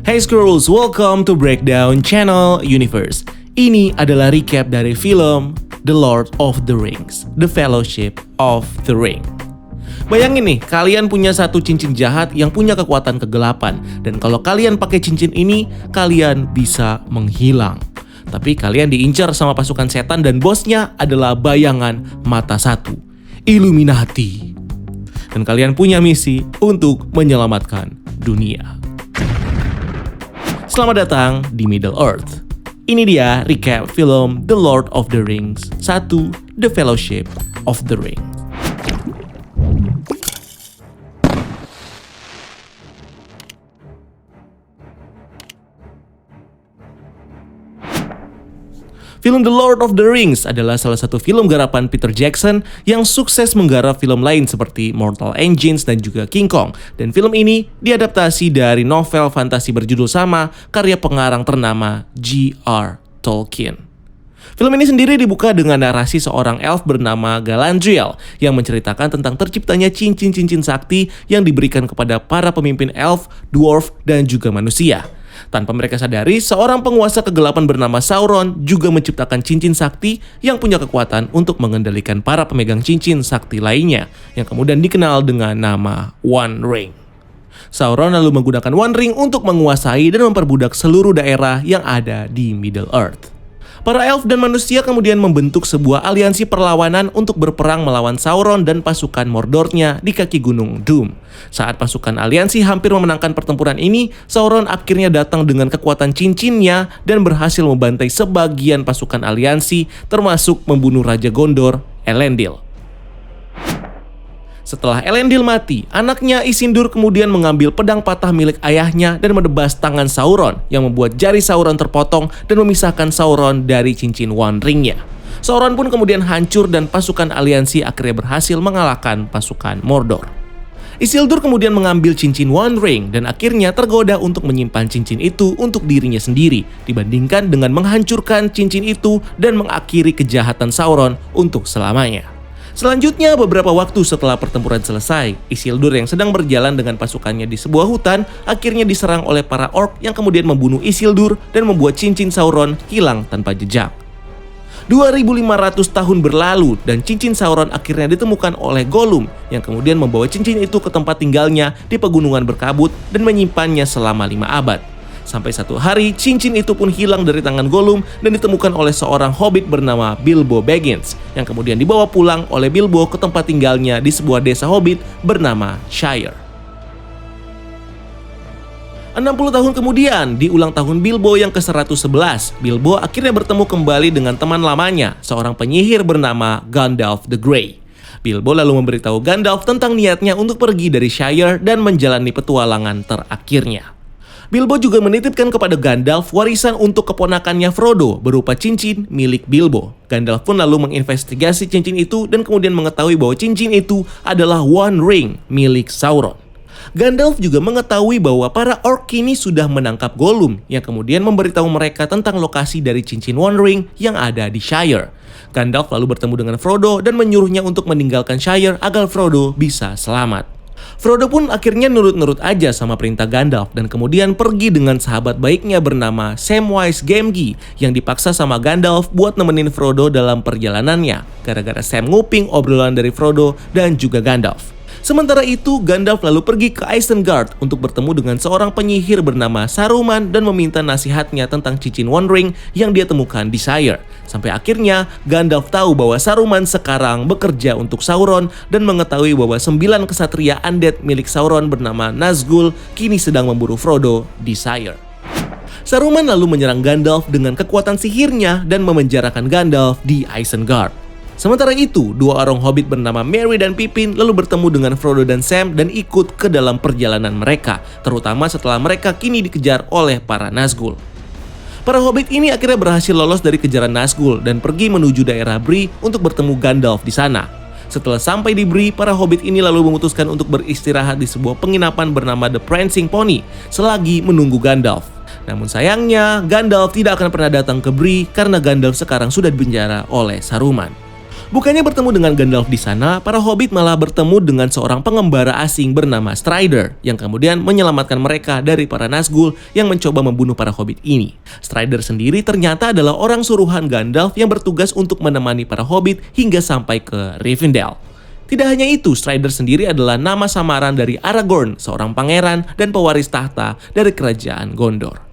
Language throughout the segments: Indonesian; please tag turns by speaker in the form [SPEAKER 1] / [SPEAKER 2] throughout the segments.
[SPEAKER 1] Hey Squirrels, welcome to Breakdown Channel Universe. Ini adalah recap dari film The Lord of the Rings, The Fellowship of the Ring. Bayangin nih, kalian punya satu cincin jahat yang punya kekuatan kegelapan. Dan kalau kalian pakai cincin ini, kalian bisa menghilang. Tapi kalian diincar sama pasukan setan dan bosnya adalah bayangan mata satu, Illuminati. Dan kalian punya misi untuk menyelamatkan dunia. Selamat datang di Middle Earth. Ini dia recap film The Lord of the Rings 1, The Fellowship of the Ring. Film The Lord of the Rings adalah salah satu film garapan Peter Jackson yang sukses menggarap film lain seperti Mortal Engines dan juga King Kong. Dan film ini diadaptasi dari novel fantasi berjudul sama karya pengarang ternama J.R. Tolkien. Film ini sendiri dibuka dengan narasi seorang elf bernama Galadriel yang menceritakan tentang terciptanya cincin-cincin sakti yang diberikan kepada para pemimpin elf, dwarf, dan juga manusia. Tanpa mereka sadari, seorang penguasa kegelapan bernama Sauron juga menciptakan cincin sakti yang punya kekuatan untuk mengendalikan para pemegang cincin sakti lainnya, yang kemudian dikenal dengan nama One Ring. Sauron lalu menggunakan One Ring untuk menguasai dan memperbudak seluruh daerah yang ada di Middle Earth. Para elf dan manusia kemudian membentuk sebuah aliansi perlawanan untuk berperang melawan Sauron dan pasukan Mordornya di kaki gunung Doom. Saat pasukan aliansi hampir memenangkan pertempuran ini, Sauron akhirnya datang dengan kekuatan cincinnya dan berhasil membantai sebagian pasukan aliansi, termasuk membunuh Raja Gondor, Elendil. Setelah Elendil mati, anaknya Isildur kemudian mengambil pedang patah milik ayahnya dan menebas tangan Sauron yang membuat jari Sauron terpotong dan memisahkan Sauron dari cincin One Ring-nya. Sauron pun kemudian hancur dan pasukan aliansi akhirnya berhasil mengalahkan pasukan Mordor. Isildur kemudian mengambil cincin One Ring dan akhirnya tergoda untuk menyimpan cincin itu untuk dirinya sendiri dibandingkan dengan menghancurkan cincin itu dan mengakhiri kejahatan Sauron untuk selamanya. Selanjutnya, beberapa waktu setelah pertempuran selesai, Isildur yang sedang berjalan dengan pasukannya di sebuah hutan akhirnya diserang oleh para orc yang kemudian membunuh Isildur dan membuat cincin Sauron hilang tanpa jejak. 2500 tahun berlalu dan cincin Sauron akhirnya ditemukan oleh Gollum yang kemudian membawa cincin itu ke tempat tinggalnya di pegunungan berkabut dan menyimpannya selama 5 abad. Sampai satu hari, cincin itu pun hilang dari tangan Gollum dan ditemukan oleh seorang hobbit bernama Bilbo Baggins yang kemudian dibawa pulang oleh Bilbo ke tempat tinggalnya di sebuah desa hobbit bernama Shire. 60 tahun kemudian, di ulang tahun Bilbo yang ke-111, Bilbo akhirnya bertemu kembali dengan teman lamanya, seorang penyihir bernama Gandalf the Grey. Bilbo lalu memberitahu Gandalf tentang niatnya untuk pergi dari Shire dan menjalani petualangan terakhirnya. Bilbo juga menitipkan kepada Gandalf warisan untuk keponakannya Frodo berupa cincin milik Bilbo. Gandalf pun lalu menginvestigasi cincin itu dan kemudian mengetahui bahwa cincin itu adalah One Ring milik Sauron. Gandalf juga mengetahui bahwa para orc kini sudah menangkap Gollum yang kemudian memberitahu mereka tentang lokasi dari cincin One Ring yang ada di Shire. Gandalf lalu bertemu dengan Frodo dan menyuruhnya untuk meninggalkan Shire agar Frodo bisa selamat. Frodo pun akhirnya nurut-nurut aja sama perintah Gandalf dan kemudian pergi dengan sahabat baiknya bernama Samwise Gamgee yang dipaksa sama Gandalf buat nemenin Frodo dalam perjalanannya gara-gara Sam nguping obrolan dari Frodo dan juga Gandalf. Sementara itu, Gandalf lalu pergi ke Isengard untuk bertemu dengan seorang penyihir bernama Saruman dan meminta nasihatnya tentang cincin One Ring yang dia temukan di Shire. Sampai akhirnya, Gandalf tahu bahwa Saruman sekarang bekerja untuk Sauron dan mengetahui bahwa 9 kesatria undead milik Sauron bernama Nazgul kini sedang memburu Frodo di Shire. Saruman lalu menyerang Gandalf dengan kekuatan sihirnya dan memenjarakan Gandalf di Isengard. Sementara itu, dua orang hobbit bernama Merry dan Pippin lalu bertemu dengan Frodo dan Sam dan ikut ke dalam perjalanan mereka, terutama setelah mereka kini dikejar oleh para Nazgul. Para hobbit ini akhirnya berhasil lolos dari kejaran Nazgul dan pergi menuju daerah Bree untuk bertemu Gandalf di sana. Setelah sampai di Bree, para hobbit ini lalu memutuskan untuk beristirahat di sebuah penginapan bernama The Prancing Pony selagi menunggu Gandalf. Namun sayangnya, Gandalf tidak akan pernah datang ke Bree karena Gandalf sekarang sudah dipenjara oleh Saruman. Bukannya bertemu dengan Gandalf di sana, para hobbit malah bertemu dengan seorang pengembara asing bernama Strider yang kemudian menyelamatkan mereka dari para Nazgûl yang mencoba membunuh para hobbit ini. Strider sendiri ternyata adalah orang suruhan Gandalf yang bertugas untuk menemani para hobbit hingga sampai ke Rivendell. Tidak hanya itu, Strider sendiri adalah nama samaran dari Aragorn, seorang pangeran dan pewaris tahta dari kerajaan Gondor.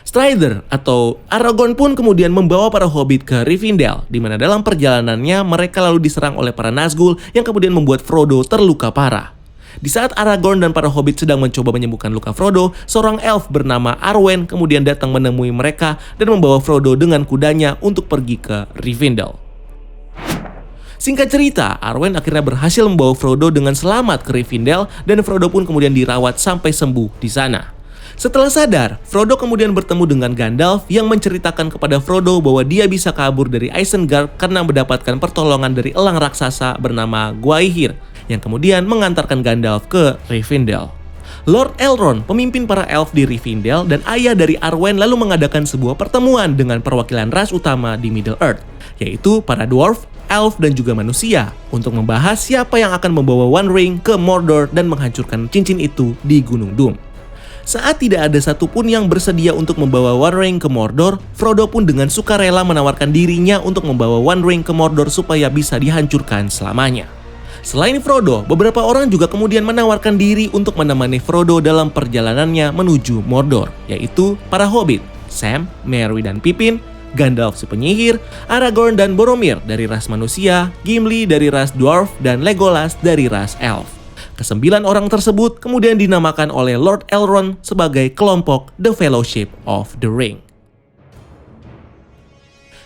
[SPEAKER 1] Strider atau Aragorn pun kemudian membawa para hobbit ke Rivendell, di mana dalam perjalanannya mereka lalu diserang oleh para Nazgûl yang kemudian membuat Frodo terluka parah. Di saat Aragorn dan para hobbit sedang mencoba menyembuhkan luka Frodo, seorang elf bernama Arwen kemudian datang menemui mereka dan membawa Frodo dengan kudanya untuk pergi ke Rivendell. Singkat cerita, Arwen akhirnya berhasil membawa Frodo dengan selamat ke Rivendell dan Frodo pun kemudian dirawat sampai sembuh di sana. Setelah sadar, Frodo kemudian bertemu dengan Gandalf yang menceritakan kepada Frodo bahwa dia bisa kabur dari Isengard karena mendapatkan pertolongan dari elang raksasa bernama Gwaihir yang kemudian mengantarkan Gandalf ke Rivendell. Lord Elrond, pemimpin para elf di Rivendell dan ayah dari Arwen lalu mengadakan sebuah pertemuan dengan perwakilan ras utama di Middle-earth, yaitu para dwarf, elf dan juga manusia untuk membahas siapa yang akan membawa One Ring ke Mordor dan menghancurkan cincin itu di Gunung Doom. Saat tidak ada satupun yang bersedia untuk membawa One Ring ke Mordor, Frodo pun dengan sukarela menawarkan dirinya untuk membawa One Ring ke Mordor supaya bisa dihancurkan selamanya. Selain Frodo, beberapa orang juga kemudian menawarkan diri untuk menemani Frodo dalam perjalanannya menuju Mordor, yaitu para hobbit, Sam, Merry dan Pippin, Gandalf si penyihir, Aragorn dan Boromir dari ras manusia, Gimli dari ras dwarf, dan Legolas dari ras elf. Kesembilan orang tersebut kemudian dinamakan oleh Lord Elrond sebagai kelompok The Fellowship of the Ring.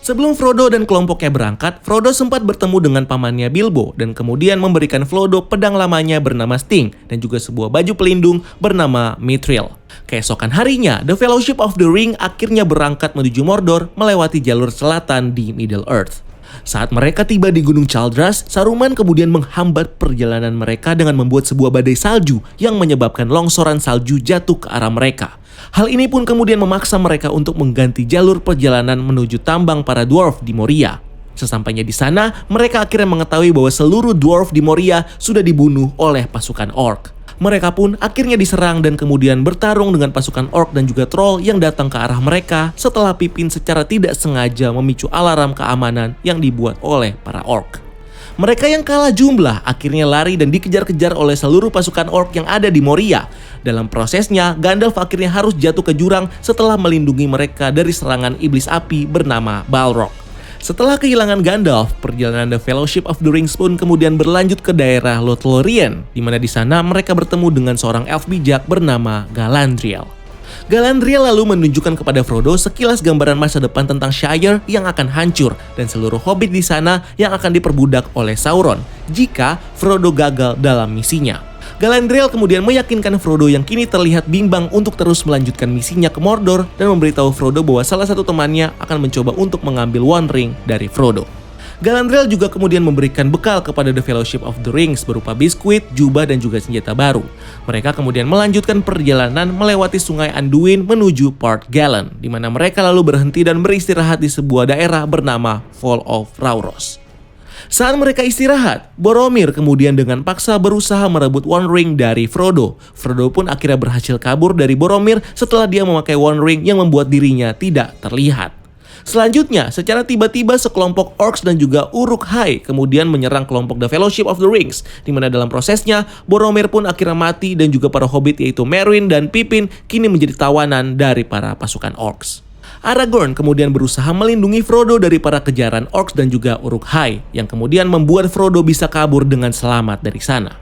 [SPEAKER 1] Sebelum Frodo dan kelompoknya berangkat, Frodo sempat bertemu dengan pamannya Bilbo dan kemudian memberikan Frodo pedang lamanya bernama Sting dan juga sebuah baju pelindung bernama Mithril. Keesokan harinya, The Fellowship of the Ring akhirnya berangkat menuju Mordor melewati jalur selatan di Middle-earth. Saat mereka tiba di Gunung Chaldras, Saruman kemudian menghambat perjalanan mereka dengan membuat sebuah badai salju yang menyebabkan longsoran salju jatuh ke arah mereka. Hal ini pun kemudian memaksa mereka untuk mengganti jalur perjalanan menuju tambang para dwarf di Moria. Sesampainya di sana, mereka akhirnya mengetahui bahwa seluruh dwarf di Moria sudah dibunuh oleh pasukan orc. Mereka pun akhirnya diserang dan kemudian bertarung dengan pasukan orc dan juga troll yang datang ke arah mereka setelah Pippin secara tidak sengaja memicu alarm keamanan yang dibuat oleh para orc. Mereka yang kalah jumlah akhirnya lari dan dikejar-kejar oleh seluruh pasukan orc yang ada di Moria. Dalam prosesnya, Gandalf akhirnya harus jatuh ke jurang setelah melindungi mereka dari serangan iblis api bernama Balrog. Setelah kehilangan Gandalf, perjalanan The Fellowship of the Ring pun kemudian berlanjut ke daerah Lothlorien, di mana di sana mereka bertemu dengan seorang elf bijak bernama Galadriel. Galadriel lalu menunjukkan kepada Frodo sekilas gambaran masa depan tentang Shire yang akan hancur dan seluruh hobbit di sana yang akan diperbudak oleh Sauron jika Frodo gagal dalam misinya. Galadriel kemudian meyakinkan Frodo yang kini terlihat bimbang untuk terus melanjutkan misinya ke Mordor dan memberitahu Frodo bahwa salah satu temannya akan mencoba untuk mengambil One Ring dari Frodo. Galadriel juga kemudian memberikan bekal kepada The Fellowship of the Rings berupa biskuit, jubah, dan juga senjata baru. Mereka kemudian melanjutkan perjalanan melewati sungai Anduin menuju Port Galen, di mana mereka lalu berhenti dan beristirahat di sebuah daerah bernama Fall of Rauros. Saat mereka istirahat, Boromir kemudian dengan paksa berusaha merebut One Ring dari Frodo. Frodo pun akhirnya berhasil kabur dari Boromir setelah dia memakai One Ring yang membuat dirinya tidak terlihat. Selanjutnya, secara tiba-tiba sekelompok orcs dan juga Uruk-hai kemudian menyerang kelompok The Fellowship of the Rings, di mana dalam prosesnya Boromir pun akhirnya mati dan juga para hobbit yaitu Merry dan Pippin kini menjadi tawanan dari para pasukan orcs. Aragorn kemudian berusaha melindungi Frodo dari para kejaran orcs dan juga Uruk-hai yang kemudian membuat Frodo bisa kabur dengan selamat dari sana.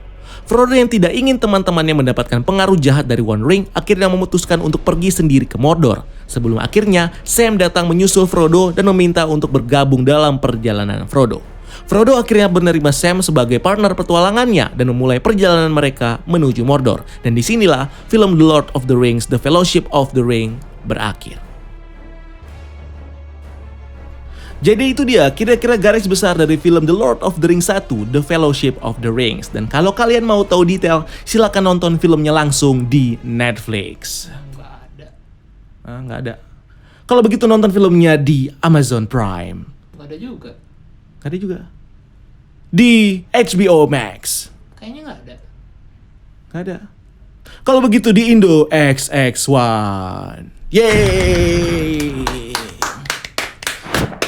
[SPEAKER 1] Frodo yang tidak ingin teman-temannya mendapatkan pengaruh jahat dari One Ring akhirnya memutuskan untuk pergi sendiri ke Mordor. Sebelum akhirnya Sam datang menyusul Frodo dan meminta untuk bergabung dalam perjalanan Frodo. Frodo akhirnya menerima Sam sebagai partner petualangannya dan memulai perjalanan mereka menuju Mordor. Dan disinilah film The Lord of the Rings, The Fellowship of the Ring berakhir. Jadi itu dia kira-kira garis besar dari film The Lord of the Rings 1, The Fellowship of the Rings. Dan kalau kalian mau tahu detail, silakan nonton filmnya langsung di Netflix. Nggak ada. Kalau begitu nonton filmnya di Amazon Prime.
[SPEAKER 2] Nggak ada juga.
[SPEAKER 1] Nggak ada juga. di HBO Max?
[SPEAKER 2] Kayaknya nggak ada.
[SPEAKER 1] Nggak ada. Kalau begitu di Indo XX1. Yeay!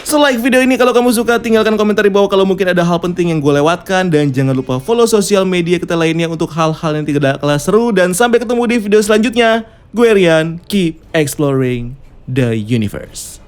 [SPEAKER 1] So like video ini kalau kamu suka, tinggalkan komentar di bawah kalau mungkin ada hal penting yang gue lewatkan. Dan jangan lupa follow sosial media kita lainnya untuk hal-hal yang tidak kalah seru. Dan sampai ketemu di video selanjutnya. Gue Rian, keep exploring the universe.